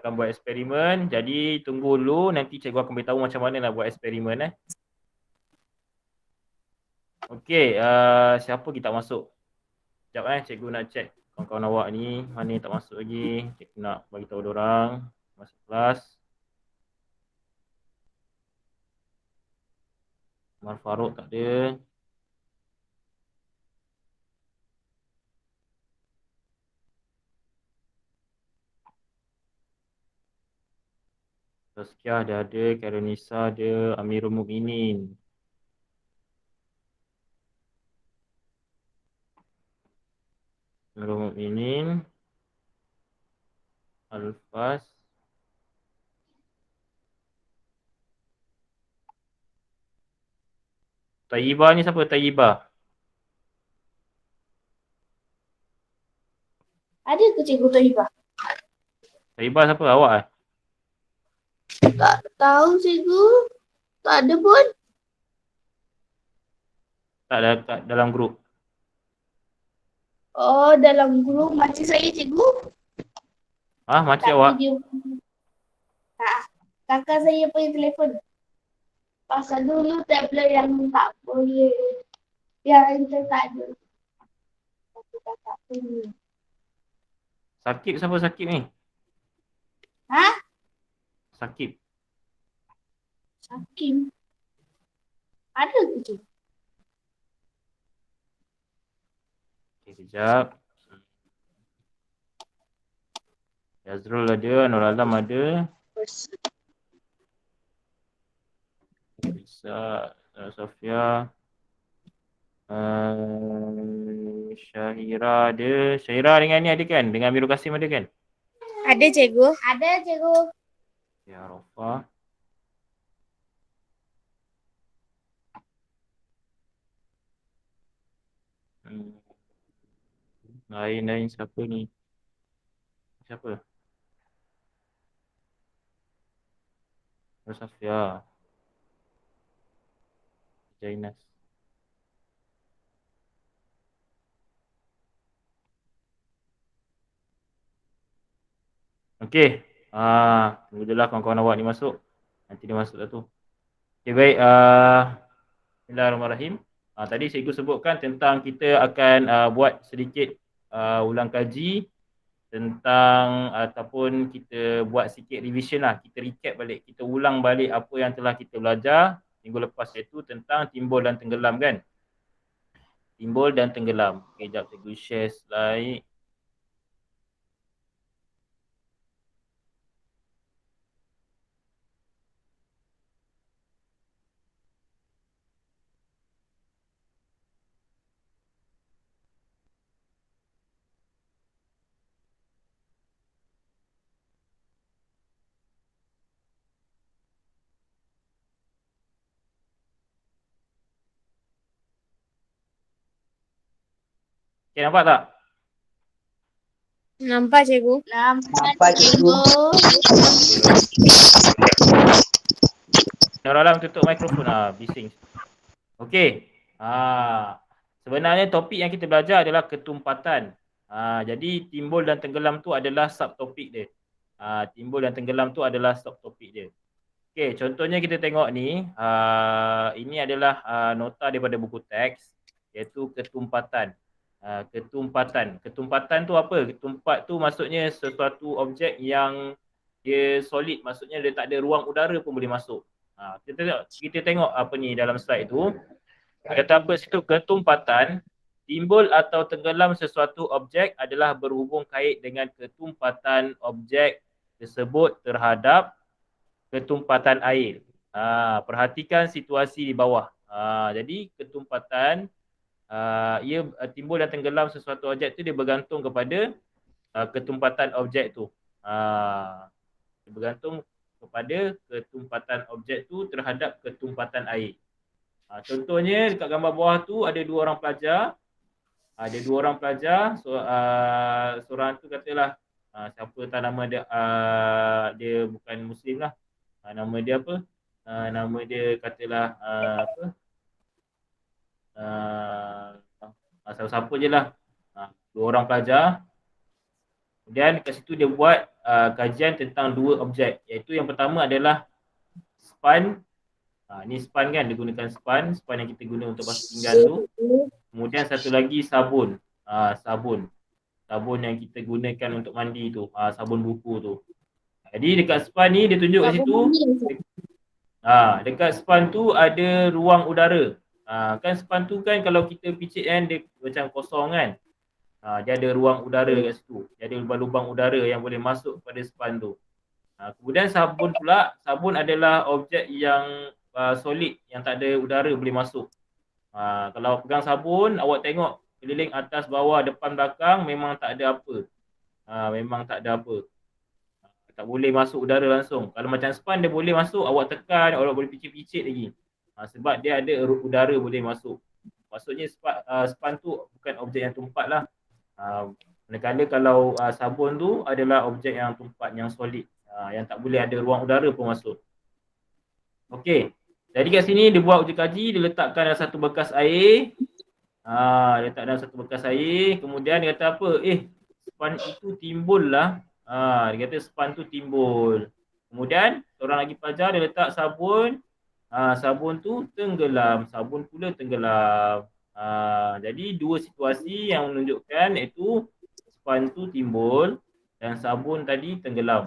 akan buat eksperimen. Jadi tunggu dulu, nanti cikgu akan beritahu macam mana nak buat eksperimen. Okey, siapa kita masuk? Sekejap cikgu nak check kawan-kawan awak ni mana yang tak masuk lagi. Cikgu nak bagi tahu diorang masuk kelas. Umar Farouk tak ada. Tazkiyah dah ada, Karenisa ada, Amirul Mukminin. Amirul Mukminin. Alfaz. Tayyibah ni siapa? Tayyibah. Ada ke cikgu Taibah? Tayyibah siapa? Awak Tak tahu cikgu. Tak ada pun. Tak ada kat dalam grup. Oh, dalam grup makcik saya cikgu. Makcik Tapi awak? dia kakak saya punya telefon. Pasal dulu tablet yang tak boleh. Yang kita tak ada. Tapi kakak punya. Sakib siapa Sakib ni? Sakib. Sakim. Ada ke cikgu? Okay, kejap. Yazrul ada, Nur Alam ada. Bisa, Sofia. Syahira ada. Syahira dengan ni ada kan? Dengan Amirul Kasim ada kan? Ada cikgu. Ada cikgu. Ya, Arafah. Lain siapa ni? Siapa? Sofia. Jainas. Okey. Tunggu je lah kawan-kawan awak ni masuk. Nanti dia masuk dah tu. Okey, baik. Bismillahirrahmanirrahim. Tadi cikgu sebutkan tentang kita akan buat sedikit ulang kaji tentang ataupun kita buat sikit revision lah. Kita recap balik. Kita ulang balik apa yang telah kita belajar minggu lepas, iaitu tentang timbul dan tenggelam kan. Timbul dan tenggelam. Okay, sekejap cikgu share slide. Okay, nampak tak? Nampak cikgu. Nampak cikgu. Nur Alam tutup mikrofon. Bising. Okey. Sebenarnya topik yang kita belajar adalah ketumpatan. Jadi timbul dan tenggelam tu adalah subtopik dia. Timbul dan tenggelam tu adalah subtopik dia. Okey, contohnya kita tengok ni. Ini adalah nota daripada buku teks, iaitu ketumpatan. Ketumpatan. Ketumpatan tu apa? Ketumpat tu maksudnya sesuatu objek yang dia solid, maksudnya dia tak ada ruang udara pun boleh masuk. Kita tengok apa ni dalam slide tu. Kata apa situ? Ketumpatan, timbul atau tenggelam sesuatu objek adalah berhubung kait dengan ketumpatan objek tersebut terhadap ketumpatan air. Perhatikan situasi di bawah. Jadi ketumpatan ia timbul dan tenggelam sesuatu objek tu dia bergantung kepada ketumpatan objek tu. Dia bergantung kepada ketumpatan objek tu terhadap ketumpatan air. Contohnya dekat gambar bawah tu ada dua orang pelajar. Ada dua orang pelajar. Seorang tu katalah siapa tahu nama dia, dia bukan Muslim lah. Nama dia apa? Nama dia katalah apa? Siapa-siapa je lah. Dua orang pelajar. Kemudian kat situ dia buat kajian tentang dua objek, iaitu yang pertama adalah span. Ni span kan, dia gunakan span yang kita guna untuk basuh pinggan tu. Kemudian satu lagi sabun. Sabun yang kita gunakan untuk mandi tu, sabun buku tu. Jadi dekat span ni dia tunjuk kat situ. Dekat span tu ada ruang udara. Kan span tu kan kalau kita picit kan dia macam kosong kan. Dia ada ruang udara kat situ. Dia ada lubang-lubang udara yang boleh masuk pada span tu. Kemudian sabun pula, sabun adalah objek yang solid, yang tak ada udara boleh masuk. Kalau pegang sabun, awak tengok keliling atas, bawah, depan, belakang memang tak ada apa. Memang tak ada apa. Tak boleh masuk udara langsung. Kalau macam span dia boleh masuk, awak tekan, awak boleh picit-picit lagi. Sebab dia ada udara boleh masuk. Maksudnya span tu bukan objek yang tumpat lah. Manakala kalau sabun tu adalah objek yang tumpat, yang solid. Yang tak boleh ada ruang udara pun masuk. Okey. Jadi kat sini dia buat uji kaji, dia letakkan dalam satu bekas air. Letak dalam satu bekas air. Kemudian dia kata apa? Span itu timbul lah. Dia kata span tu timbul. Kemudian orang lagi pelajar dia letak sabun. Sabun tu tenggelam. Sabun pula tenggelam. Jadi dua situasi yang menunjukkan iaitu span tu timbul dan sabun tadi tenggelam.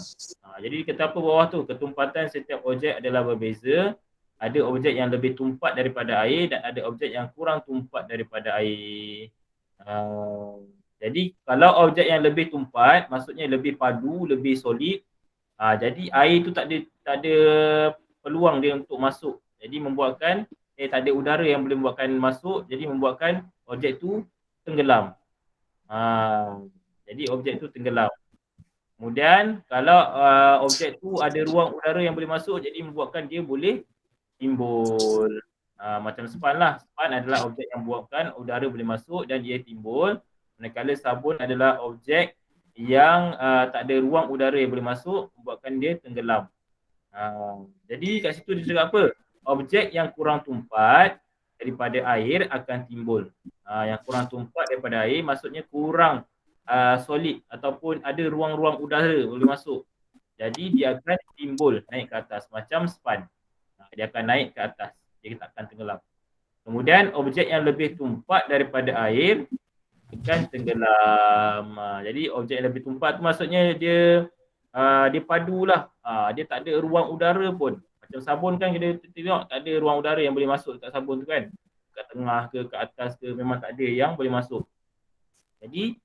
Jadi kata apa bawah tu? Ketumpatan setiap objek adalah berbeza. Ada objek yang lebih tumpat daripada air dan ada objek yang kurang tumpat daripada air. Jadi kalau objek yang lebih tumpat, maksudnya lebih padu, lebih solid. Jadi air tu tak ada peluang dia untuk masuk. Jadi membuatkan tak ada udara yang boleh membuatkan masuk. Jadi membuatkan objek tu tenggelam. Jadi objek tu tenggelam. Kemudian kalau objek tu ada ruang udara yang boleh masuk, jadi membuatkan dia boleh timbul. Macam span lah. Span adalah objek yang buatkan udara boleh masuk dan dia timbul. Manakala sabun adalah objek yang tak ada ruang udara yang boleh masuk, membuatkan dia tenggelam. Jadi kat situ dia cakap apa? Objek yang kurang tumpat daripada air akan timbul. Yang kurang tumpat daripada air maksudnya kurang solid ataupun ada ruang-ruang udara boleh masuk. Jadi dia akan timbul naik ke atas macam span. Dia akan naik ke atas. Dia tak akan tenggelam. Kemudian objek yang lebih tumpat daripada air akan tenggelam. Jadi objek yang lebih tumpat tu maksudnya dia padulah. Dia tak ada ruang udara pun. Macam sabun kan kita tengok tak ada ruang udara yang boleh masuk dekat sabun tu kan. Kat tengah ke, kat atas ke, memang tak ada yang boleh masuk. Jadi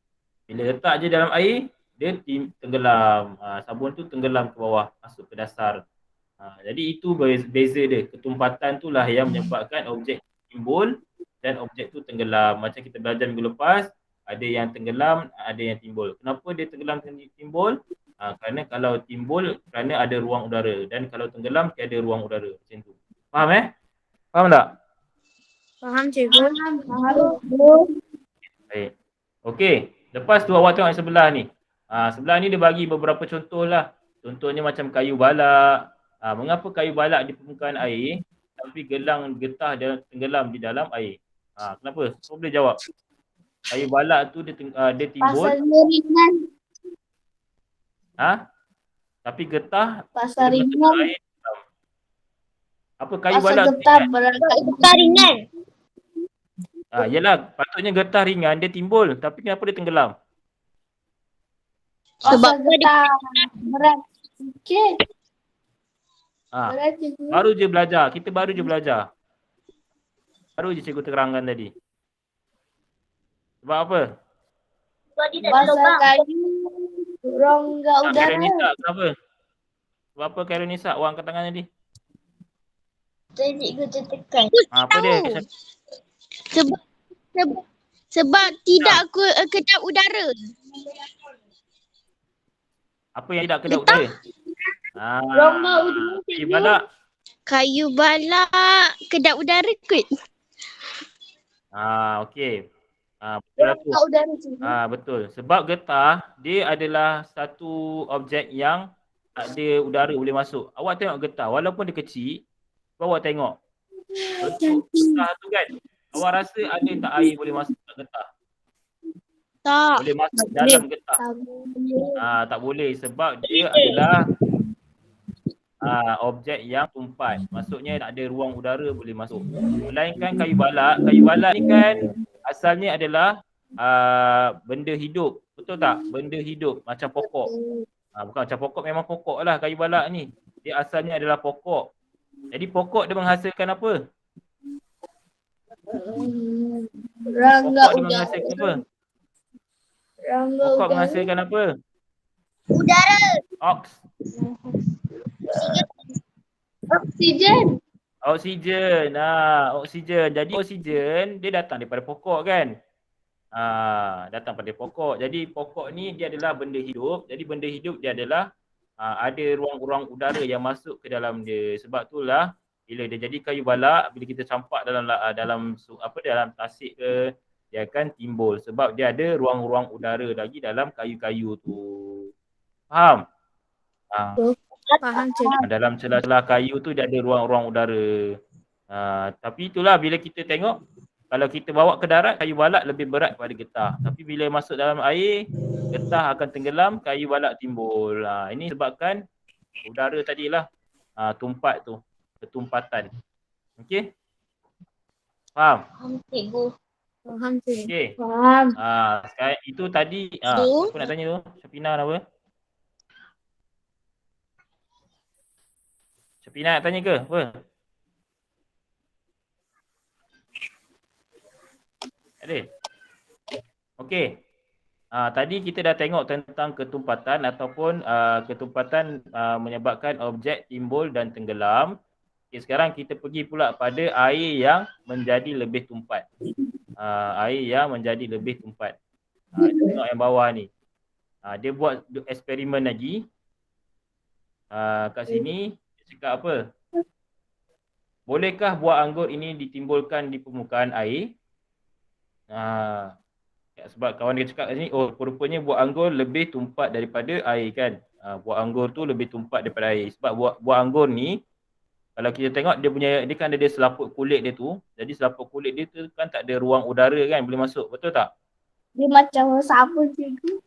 bila letak je dalam air, dia tenggelam. Sabun tu tenggelam ke bawah, masuk ke dasar. Jadi itu beza dia. Ketumpatan tu lah yang menyebabkan objek timbul dan objek tu tenggelam. Macam kita belajar minggu lepas, ada yang tenggelam, ada yang timbul. Kenapa dia tenggelam timbul? Kerana kalau timbul, kerana ada ruang udara. Dan kalau tenggelam, tiada ruang udara. Macam tu. Faham Faham tak? Faham cikgu. Baik. Okey. Lepas tu awak tengok yang sebelah ni. Sebelah ni dia bagi beberapa contoh lah. Contohnya macam kayu balak. Mengapa kayu balak di permukaan air tapi gelang getah dan tenggelam di dalam air? Kenapa? Kau boleh jawab. Kayu balak tu dia timbul. Pasal dia ringan. Tapi getah Pasal ringan. air. Apa kayu Pasal balak? getah ringan. Yelah, patutnya getah ringan dia timbul. Tapi kenapa dia tenggelam? Sebab getah berat sikit. Baru je belajar. Kita baru je belajar. Baru je cikgu terangkan tadi. Sebab apa? Pasal kayu rongga udara. Kairunisa, kenapa? Sebab apa Kairunisa? Awak angkat tangan tadi. Cikgu tertekan. Apa dia? Sebab tidak kedap udara. Apa yang tidak kedap udara? Rongga udara. Kayu balak. Kayu balak kedap udara kot. Okey. Betul aku. Rongga udara cikgu. Betul. Sebab getah dia adalah satu objek yang tak ada udara boleh masuk. Awak tengok getah walaupun dia kecil, awak tengok. Bentuk getah tu kan. Awak rasa ada tak air boleh masuk kat getah? Tak. Boleh masuk Tak dalam getah. Tak boleh. Tak boleh sebab dia adalah objek yang tumpat. Maksudnya tak ada ruang udara boleh masuk. Melainkan kayu balak ni kan asalnya adalah benda hidup. Betul tak? Benda hidup macam pokok. Bukan macam pokok, memang pokok lah kayu balak ni. Dia asalnya adalah pokok. Jadi pokok dia menghasilkan apa? Rangga Pokok dia udara. menghasilkan apa? Rangga Pokok udara. menghasilkan apa? Udara. Oksigen. Oksigen. Oksigen. Jadi oksigen dia datang daripada pokok kan? Datang pada pokok. Jadi pokok ni dia adalah benda hidup. Jadi benda hidup dia adalah ada ruang-ruang udara yang masuk ke dalam dia. Sebab itulah bila dia jadi kayu balak, bila kita campak dalam tasik ke, dia akan timbul sebab dia ada ruang-ruang udara lagi dalam kayu-kayu tu. Faham? Faham cikgu. Dalam celah-celah kayu tu dia ada ruang-ruang udara. Tapi itulah bila kita tengok, kalau kita bawa ke darat, kayu balak lebih berat daripada getah. Tapi bila masuk dalam air, getah akan tenggelam, kayu balak timbul. Ini sebabkan udara tadilah tumpat tu, ketumpatan. Okey? Faham? Faham cikgu. Faham cikgu. Okey. Faham. Sekarang itu tadi So? aku nak tanya tu, Syafina apa? Syafina nak tanya ke? Apa? Ada? Okey. Tadi kita dah tengok tentang ketumpatan ataupun ketumpatan menyebabkan objek timbul dan tenggelam. Okay, sekarang kita pergi pula pada air yang menjadi lebih tumpat. Air yang menjadi lebih tumpat. Tengok yang bawah ni. Dia buat eksperimen lagi. Kat sini dia cakap apa? Bolehkah buah anggur ini ditimbulkan di permukaan air? Sebab kawan dia cakap kat sini, rupanya buah anggur lebih tumpat daripada air kan. Buah anggur tu lebih tumpat daripada air. Sebab buah anggur ni, kalau kita tengok dia kan ada selaput kulit dia tu. Jadi selaput kulit dia tu kan tak ada ruang udara kan boleh masuk. Betul tak? Dia macam sabun cikgu.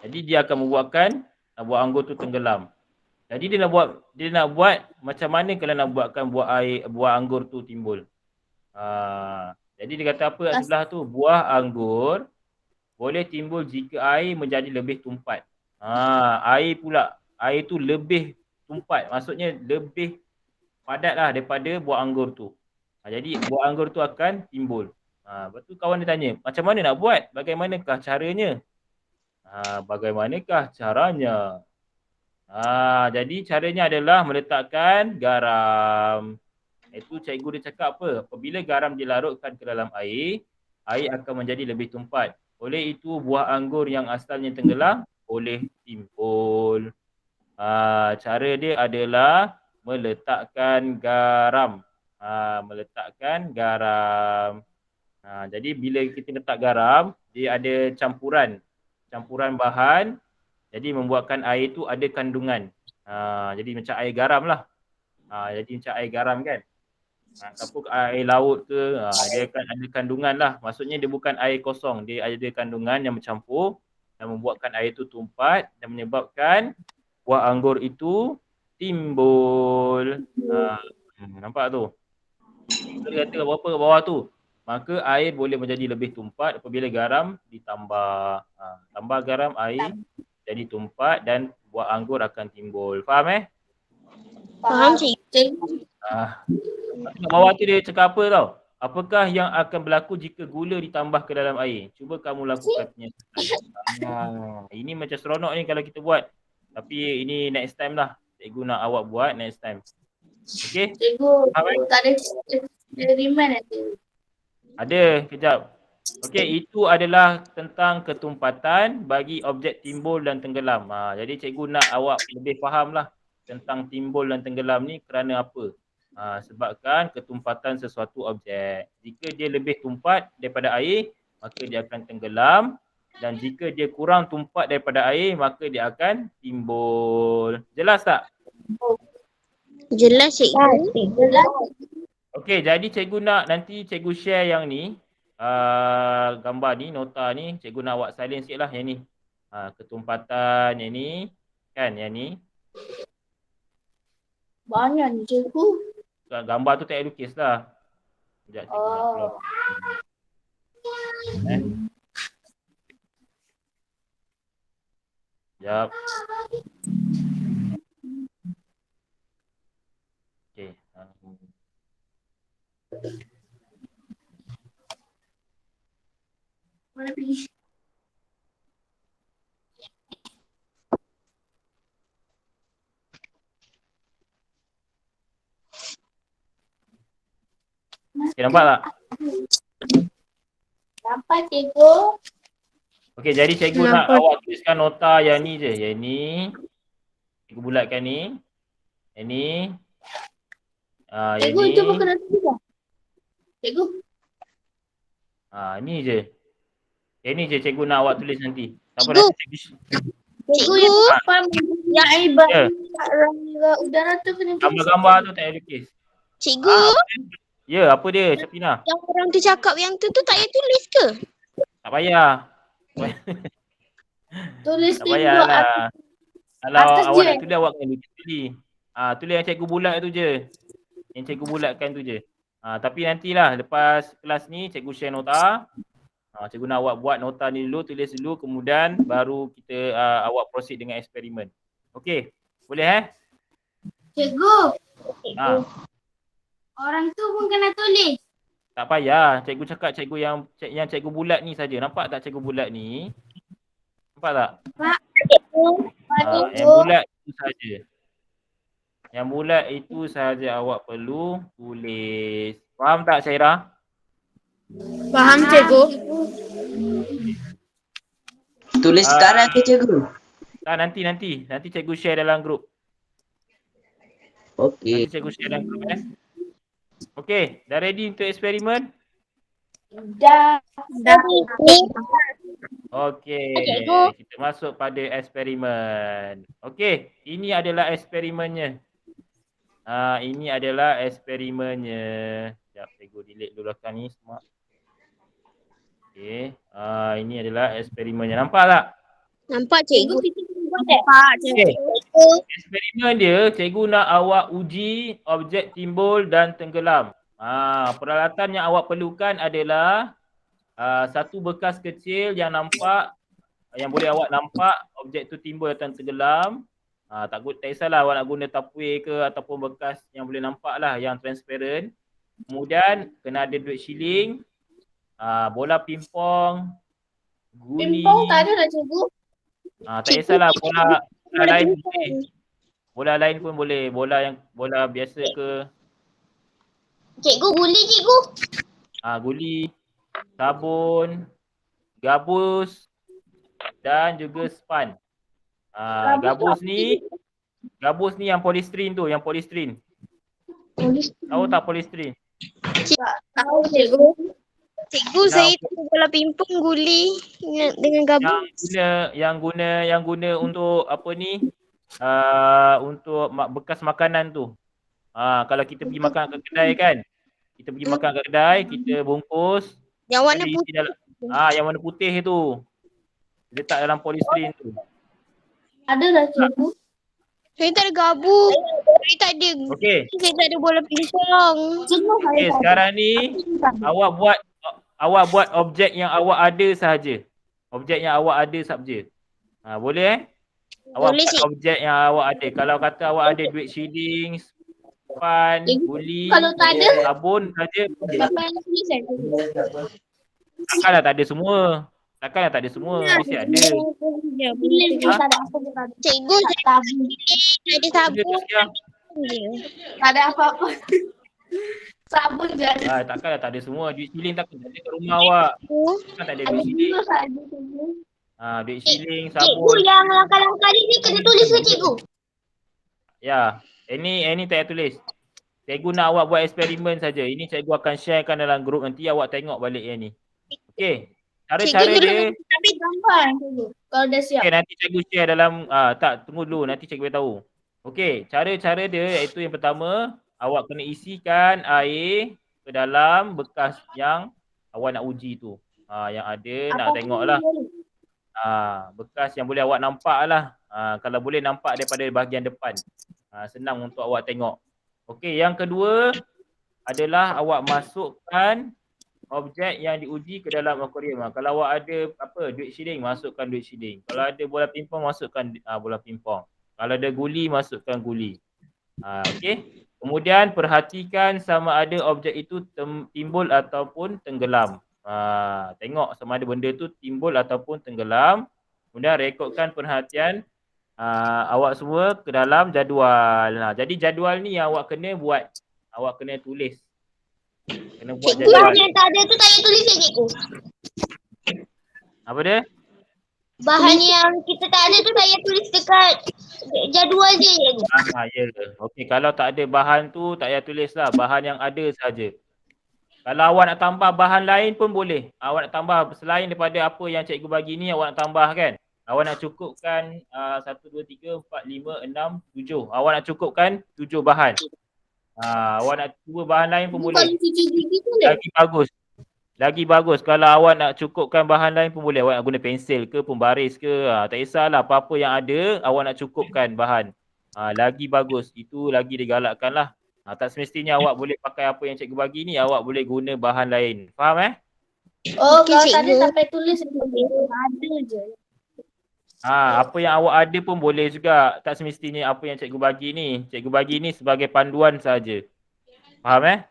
Jadi dia akan membuatkan buah anggur tu tenggelam. Jadi dia nak buat macam mana kalau nak buatkan buah anggur tu timbul. Jadi dia kata apa kat sebelah tu? Buah anggur boleh timbul jika air menjadi lebih tumpat. Air tu lebih tumpat. Maksudnya lebih padat lah daripada buah anggur tu. Jadi buah anggur tu akan timbul. Lepas tu kawan dia tanya, macam mana nak buat? Bagaimanakah caranya? Bagaimanakah caranya? Jadi caranya adalah meletakkan garam. Itu cikgu dia cakap apa? Apabila garam dilarutkan ke dalam air, air akan menjadi lebih tumpat. Oleh itu buah anggur yang asalnya tenggelam boleh timbul. Cara dia adalah meletakkan garam. Meletakkan garam. Jadi bila kita letak garam, dia ada campuran bahan. Jadi membuatkan air tu ada kandungan. Jadi macam air garam lah. Jadi macam air garam kan. Ataupun air laut ke, dia akan ada kandungan lah. Maksudnya dia bukan air kosong. Dia ada kandungan yang bercampur dan membuatkan air tu tumpat dan menyebabkan buah anggur itu timbul. Nampak tu? Dia kata apa kat bawah tu? Maka air boleh menjadi lebih tumpat apabila garam ditambah. Tambah garam, air jadi tumpat dan buah anggur akan timbul. Faham Faham cikgu. Kat bawah tu dia cakap apa tau? Apakah yang akan berlaku jika gula ditambah ke dalam air? Cuba kamu lakukan penyiasatan. Ini macam seronok ni kalau kita buat. Tapi ini next time lah. Cikgu nak awak buat next time. Okay? Cikgu, tak ada eksperimen ada. Ada, kejap. Okay, itu adalah tentang ketumpatan bagi objek timbul dan tenggelam. Jadi cikgu nak awak lebih faham lah tentang timbul dan tenggelam ni kerana apa. Sebabkan ketumpatan sesuatu objek. Jika dia lebih tumpat daripada air, maka dia akan tenggelam. Dan jika dia kurang tumpat daripada air, maka dia akan timbul. Jelas tak? Jelas cikgu. Jelas. Okey, jadi cikgu nak nanti cikgu share yang ni. gambar ni, nota ni, cikgu nak awak silent sikit lah yang ni. Ketumpatan yang ni, kan yang ni. Banyak ni cikgu. Gambar tu tak lukis lah. Sekejap cikgu nak keluar. Sekejap. Okay. Mana pergi? Okay, nampak tak? Nampak cikgu. Okey, jadi cikgu nak awak tuliskan nota yang ni je. Yang ni. Cikgu bulatkan ni. Yang ni. Yang Cikgu ni. itu bukan nak tulis tak? Cikgu. Ni je. Yang ni je cikgu nak awak tulis nanti. Siapa Cikgu. nanti Cikgu yang depan yang ibat Ya. rangga udara tu kena tulis. gambar-gambar tu tak payah lukis. Cikgu, Ya, apa dia Syafina? yang orang tu cakap yang tu tak payah tulis ke? Tak payah. Tulis Tak tu payah dua lah. Kalau atas awak je. nak tulis, awak kena lukis tadi. Tulis yang cikgu bulat tu je. Yang cikgu bulatkan tu je. Tapi nantilah lepas kelas ni cikgu share nota. Cikgu nak awak buat nota ni dulu, tulis dulu, kemudian baru kita awak proceed dengan eksperimen. Okey. Boleh Cikgu, Ha, orang tu pun kena tulis. tak payah. Cikgu cakap cikgu yang cikgu bulat ni saja. Nampak tak cikgu bulat ni? Nampak tak? Yang bulat itu saja. Yang bulat itu saja awak perlu tulis. Faham tak Syairah? Faham cikgu? Tulis sekarang ke cikgu? Tak, nanti cikgu share dalam grup. Okey. Nanti cikgu share dalam grup Okey, dah ready untuk eksperimen? Dah. Okey, Cikgu. kita masuk pada eksperimen. Okey, ini adalah eksperimennya. Ini adalah eksperimennya. Sekejap, cikgu delete dulu belakang ni semua. Okey, ini adalah eksperimennya. Nampak tak? Nampak cikgu. Nampak Okey. Eksperimen dia, cikgu nak awak uji objek timbul dan tenggelam. Peralatan yang awak perlukan adalah satu bekas kecil yang nampak, yang boleh awak nampak objek tu timbul dan tenggelam. Tak kisahlah awak nak guna tupperware ke ataupun bekas yang boleh nampak lah, yang transparent. Kemudian kena ada duit shilling, bola pingpong, guli. Pimpong tak ada lah cikgu. Tak kisahlah bola lain boleh. Bola lain pun boleh. Bola biasa ke. Cikgu, guli cikgu. Guli, sabun, gabus dan juga span. Gabus ni yang polystyrene tu, yang polystyrene. Tahu tak polystyrene? Tahu cikgu. Cikgu, saya tahu bola pimpong, guli dengan gabus. Yang guna untuk apa ni? Untuk bekas makanan tu. Kalau kita pergi makan kat kedai kan, kita pergi makan kat kedai, kita bungkus. Yang warna Ada isi putih. dalam, yang warna putih tu. Letak dalam polystyrene tu. Ada lah cikgu. Saya tak ada gabus. Saya tak ada. Okey. Saya tak ada bola pimpong. Cikgu Okey, sekarang ni awak buat objek yang awak ada sahaja. Objek yang awak ada sahaja. Boleh Awak Boleh, buat Cik. objek yang awak ada. Kalau kata awak ada duit shilling, span, Cikgu, guli, kalau tak ada, sabun saja. siapa yang tulis cikgu? Takkanlah tak ada semua. Takkanlah tak ada semua. Mesti ada. Tulis tu tak ada apa pun tak ada. Cikgu, Tak saya tahu. ada Ada sabun Tasya. je. Tak ada apa-apa. Sabun je ada. Takkanlah tak ada semua. Duit shilling takkan tak ada kat rumah awak. Takkan tak ada Ada duit shilling. dulu saja cikgu. Duit shilling, Cikgu, sabun. yang langkah-langkah ni kena tulis ke cikgu? Ya. Ini tak payah tulis. Cikgu nak awak buat eksperimen saja. Ini cikgu akan sharekan dalam grup, nanti awak tengok balik yang ni. Okey. Cara-cara Cikgu, dia. Tapi gambar cikgu. Kalau dah siap. Okey, nanti cikgu share dalam tunggu dulu, nanti cikgu beritahu. Okey, cara-cara dia iaitu yang pertama, awak kena isikan air ke dalam bekas yang awak nak uji tu. Yang ada nak Apa tengok pun lah. boleh. Bekas yang boleh awak nampak lah. Kalau boleh nampak daripada bahagian depan. Senang untuk awak tengok. Okey, yang kedua adalah awak masukkan objek yang diuji ke dalam akuarium. Kalau awak ada duit shilling, masukkan duit shilling. Kalau ada bola pingpong, masukkan bola pingpong. Kalau ada guli, masukkan guli. Okey. Kemudian perhatikan sama ada objek itu timbul ataupun tenggelam. Tengok sama ada benda tu timbul ataupun tenggelam. Kemudian rekodkan perhatian awak semua ke dalam jadual. Jadi jadual ni yang awak kena buat. Awak kena tulis. Kena buat Cikgu jadual. yang tak ada tu tak payah tulis ya cikgu. Apa dia? Bahan yang kita tak ada tu tak payah tulis dekat jadual je cikgu. Ya. Okey, kalau tak ada bahan tu tak payah tulis lah. Bahan yang ada saja. Kalau awak nak tambah bahan lain pun boleh. Awak nak tambah selain daripada apa yang cikgu bagi ni, awak nak tambah kan. Awak nak cukupkan 1, 2, 3, 4, 5, 6, 7. Awak nak cukupkan 7 bahan. Awak nak cuba bahan lain pun boleh. Kalau cuci gigi tu boleh. Lagi bagus. Lagi bagus. Kalau awak nak cukupkan bahan lain pun boleh. Awak nak guna pensel ke, pembaris ke. Tak kisahlah. Apa-apa yang ada, awak nak cukupkan bahan. Lagi bagus. Itu lagi digalakkan lah. Tak semestinya awak boleh pakai apa yang cikgu bagi ni. Awak boleh guna bahan lain. Faham Oh, Okey, kalau tak ada cikgu. sampai tulis ada je. Apa yang awak ada pun boleh juga. Tak semestinya apa yang cikgu bagi ni. Cikgu bagi ni sebagai panduan saja. Faham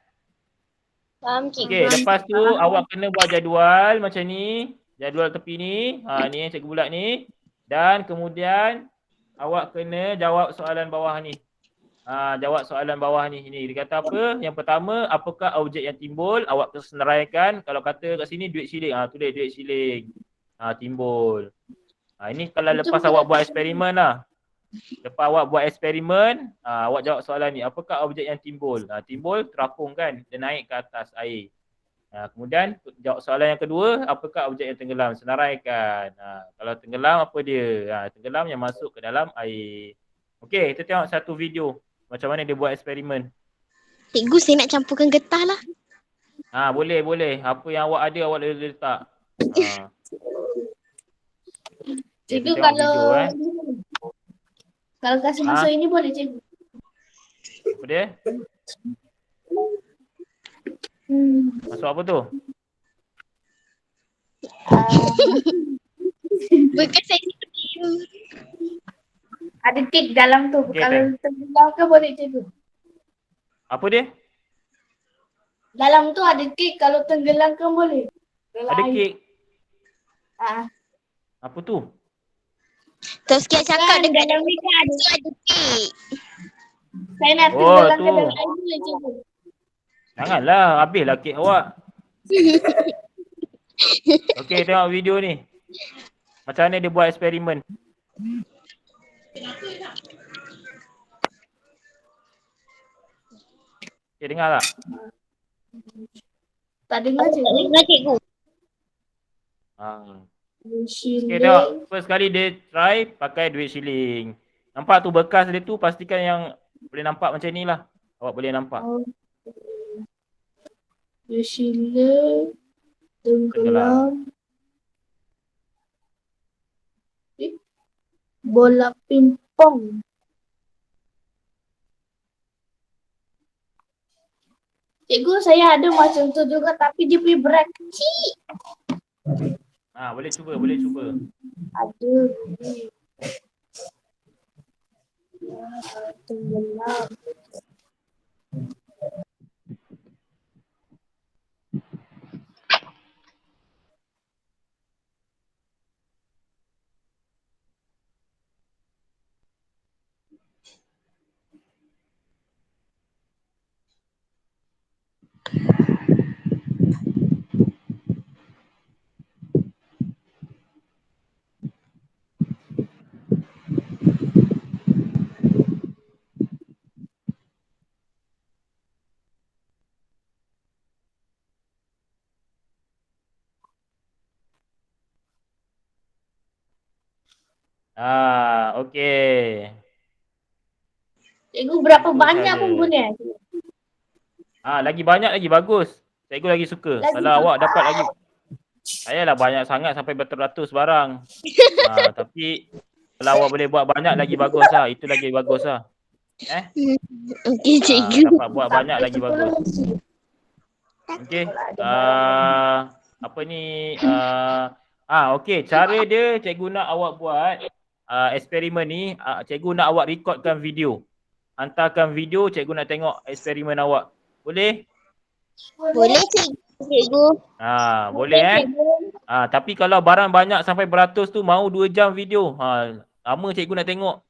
Faham cikgu. Okey, lepas tu awak kena buat jadual macam ni. Jadual tepi ni. Ni yang cikgu bulat ni. Dan kemudian awak kena jawab soalan bawah ni. Jawab soalan bawah ni. Ini dia kata apa? Yang pertama, apakah objek yang timbul? Awak kesenaraikan. Kalau kata kat sini duit shilling. Tulis duit shilling. Timbul. Ini kalau lepas awak buat eksperimen lah. Lepas awak buat eksperimen, awak jawab soalan ni. Apakah objek yang timbul? Timbul terapung kan? Dia naik ke atas air. Kemudian jawab soalan yang kedua, apakah objek yang tenggelam? Senaraikan. Kalau tenggelam apa dia? Tenggelam yang masuk ke dalam air. Okey, kita tengok satu video. Macam mana dia buat eksperimen. Cikgu saya nak campurkan getah lah. Boleh. Apa yang awak ada awak boleh letak. Cikgu Kita tengok kalau video, kalau kasih masuk ini boleh cikgu. Apa dia? Masuk apa tu? Bekas saya krim. Ada kek dalam tu. Okey, Kalau tenggelam ke boleh cikgu. Apa dia? Dalam tu ada kek, kalau tenggelam ke boleh. Dalam Ada air. kek. Apa tu? Terus kita cakap Kan, dekat dalam ni kan ada. tu ada kek. Saya nak Oh, tenggelam ke tu. dalam air boleh cikgu. Janganlah, habislah kek awak. Okey, tengok video ni. Macam mana dia buat eksperimen. Okey, dengar tak? Tak dengar Tak cikgu. dengar cikgu. Okey, tengok. First kali dia try pakai duit shilling. Nampak tu bekas dia tu, pastikan yang boleh nampak macam ni lah. Awak boleh nampak. Sila tenggelam. Bola pingpong. Cikgu, saya ada macam tu juga tapi dia punya berat kecil. Boleh cuba. Ada. Tenggelam. Okey. Cikgu, berapa Itu banyak saja. pun boleh. Lagi banyak lagi bagus. cikgu lagi suka. Lagi Kalau awak suka. dapat lagi, sayalah banyak sangat sampai beratus barang. Tapi kalau awak boleh buat banyak lagi bagus lah. Itu lagi bagus lah. Okey cikgu. Dapat buat banyak lagi bagus. Okey. Apa ni? Okey. Cara dia cikgu nak awak buat eksperimen ni. Cikgu nak awak rekodkan video. Hantarkan video, cikgu nak tengok eksperimen awak. Boleh? Boleh cikgu. Boleh tapi kalau barang banyak sampai beratus tu mau 2 jam video. Lama cikgu nak tengok.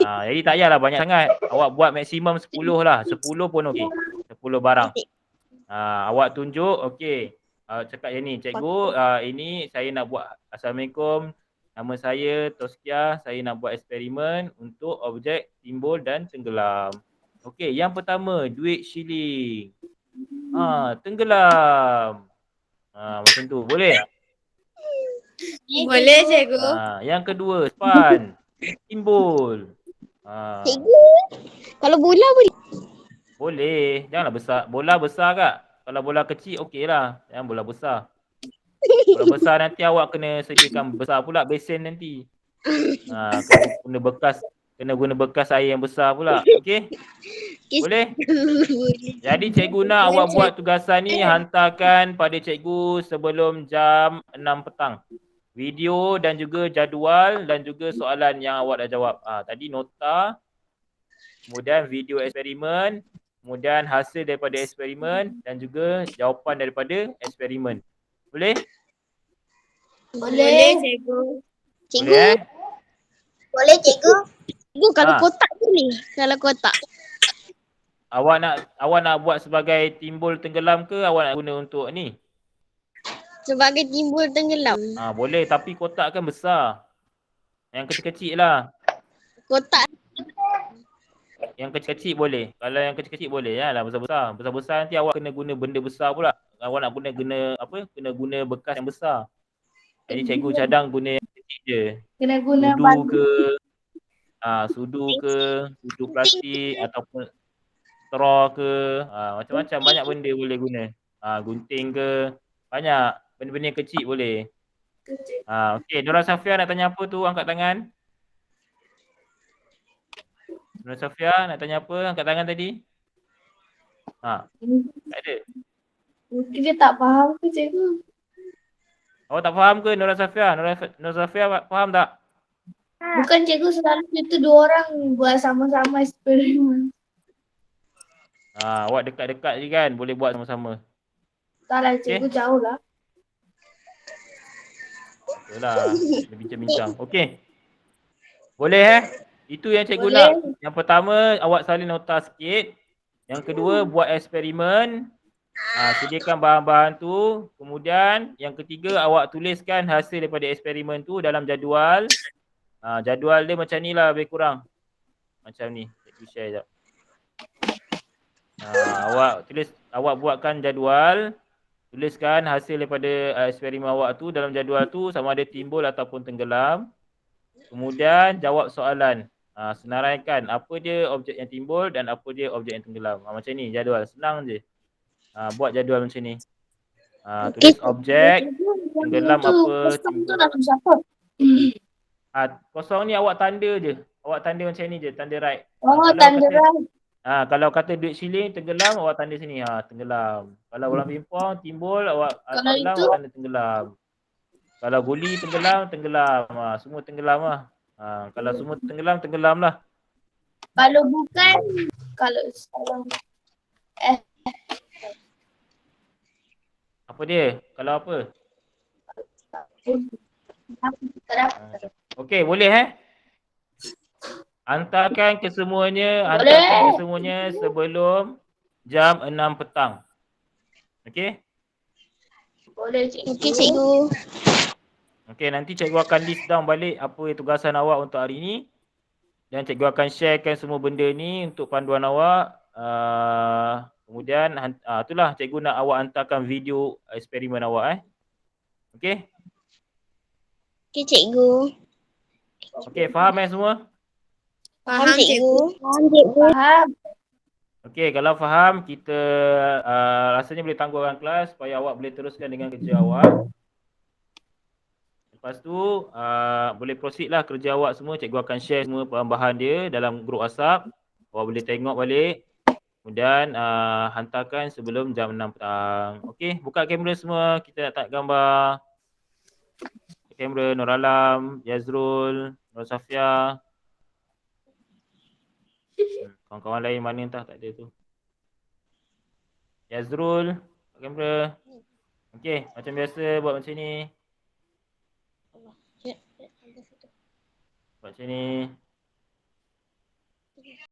Jadi tak payahlah banyak sangat. Awak buat maksimum 10 lah. 10 pun okey. 10 barang. Awak tunjuk, okey. Cakap yang ni, cikgu, ini saya nak buat. Assalamualaikum. Nama saya Toskia. Saya nak buat eksperimen untuk objek timbul dan tenggelam. Okey, yang pertama, duit shilling. Tenggelam. Macam tu. Boleh? Boleh cikgu. Yang kedua, span. Timbul. Cikgu, kalau bola boleh? Boleh. Janganlah besar. Bola besar kak. Kalau bola kecil okey lah. Jangan bola besar. Bola besar nanti awak kena sediakan besar pula besen nanti. Kena guna bekas air yang besar pula. Okey? Boleh? Jadi cikgu nak awak buat tugasan ni hantarkan pada cikgu sebelum jam 6 petang. Video dan juga jadual dan juga soalan yang awak dah jawab. Tadi nota, kemudian video eksperimen, kemudian hasil daripada eksperimen dan juga jawapan daripada eksperimen. Boleh? Boleh cikgu. Cikgu, Boleh? boleh cikgu. Cikgu kalau Ha. kotak boleh. Kalau kotak. Awak nak buat sebagai timbul tenggelam ke awak nak guna untuk ni? Sebagai timbul tenggelam. Boleh tapi kotak kan besar. Yang kecil-kecil lah. Kotak. Yang kecil-kecil boleh. Kalau yang kecil-kecil boleh ya lah besar-besar. Besar-besar nanti awak kena guna benda besar pula. Awak nak kena guna bekas yang besar. Jadi cikgu cadang guna yang kecil je. Kena guna Sudu ke, sudu plastik ataupun straw ke, macam-macam banyak benda boleh guna. Gunting ke, banyak benda-benda yang kecil boleh. Okey, Nora Safia nak tanya apa tu? Angkat tangan. Nora Safia nak tanya apa? Angkat tangan tadi. Tak ada. Mungkin dia tak faham ke cikgu? Awak tak faham ke Nora Safia? Nora Safia faham tak? Bukan cikgu selalu kita 2 orang buat sama-sama eksperimen. Awak dekat-dekat je kan boleh buat sama-sama. Tak lah cikgu jauh lah. Itulah, kita bincang-bincang. Okey. Boleh Itu yang cikgu nak. Yang pertama awak salin nota sikit. Yang kedua buat eksperimen. Sediakan bahan-bahan tu. Kemudian yang ketiga awak tuliskan hasil daripada eksperimen tu dalam jadual. Jadual dia macam ni lah lebih kurang. Macam ni. Cikgu share sekejap. Awak buatkan jadual. Tuliskan hasil daripada eksperimen awak tu dalam jadual tu sama ada timbul ataupun tenggelam. Kemudian jawab soalan. Senaraikan apa dia objek yang timbul dan apa dia objek yang tenggelam. Macam ni jadual. Senang je. Buat jadual macam ni. Tulis objek, tenggelam apa, timbul. Siapa? Kosong ni awak tanda je. Awak tanda macam ni je, tanda right. Tanda right. Kalau kata duit shilling tenggelam, awak tanda sini. Tenggelam. Kalau bola pingpong timbul, awak tenggelam, awak tanda tenggelam. Kalau guli tenggelam. Semua tenggelam lah. Kalau semua tenggelam lah. Kalau bukan, kalau apa dia? Kalau apa? Okey, boleh Hantarkan kesemuanya sebelum jam 6 petang. Okey? boleh cikgu. Okey cikgu. Okey, nanti cikgu akan list down balik apa tugasan awak untuk hari ni. Dan cikgu akan sharekan semua benda ni untuk panduan awak. Kemudian itulah cikgu nak awak hantarkan video eksperimen awak Okey? Okey cikgu. Okey, faham semua? Faham cikgu. Faham cikgu. Faham. Okey, kalau faham kita rasanya boleh tangguhkan kelas supaya awak boleh teruskan dengan kerja awak. Lepas tu boleh proceed lah kerja awak semua. Cikgu akan share semua bahan-bahan dia dalam grup WhatsApp. Awak boleh tengok balik. Kemudian hantarkan sebelum jam 6 petang. Okey, buka kamera semua. Kita nak tengok gambar. Kamera Nur Alam, Yazrul, Nur Safia. Kawan-kawan lain mana entah tak ada tu. Yazrul, buka kamera. Okey, macam biasa buat macam ni. Buat macam ni.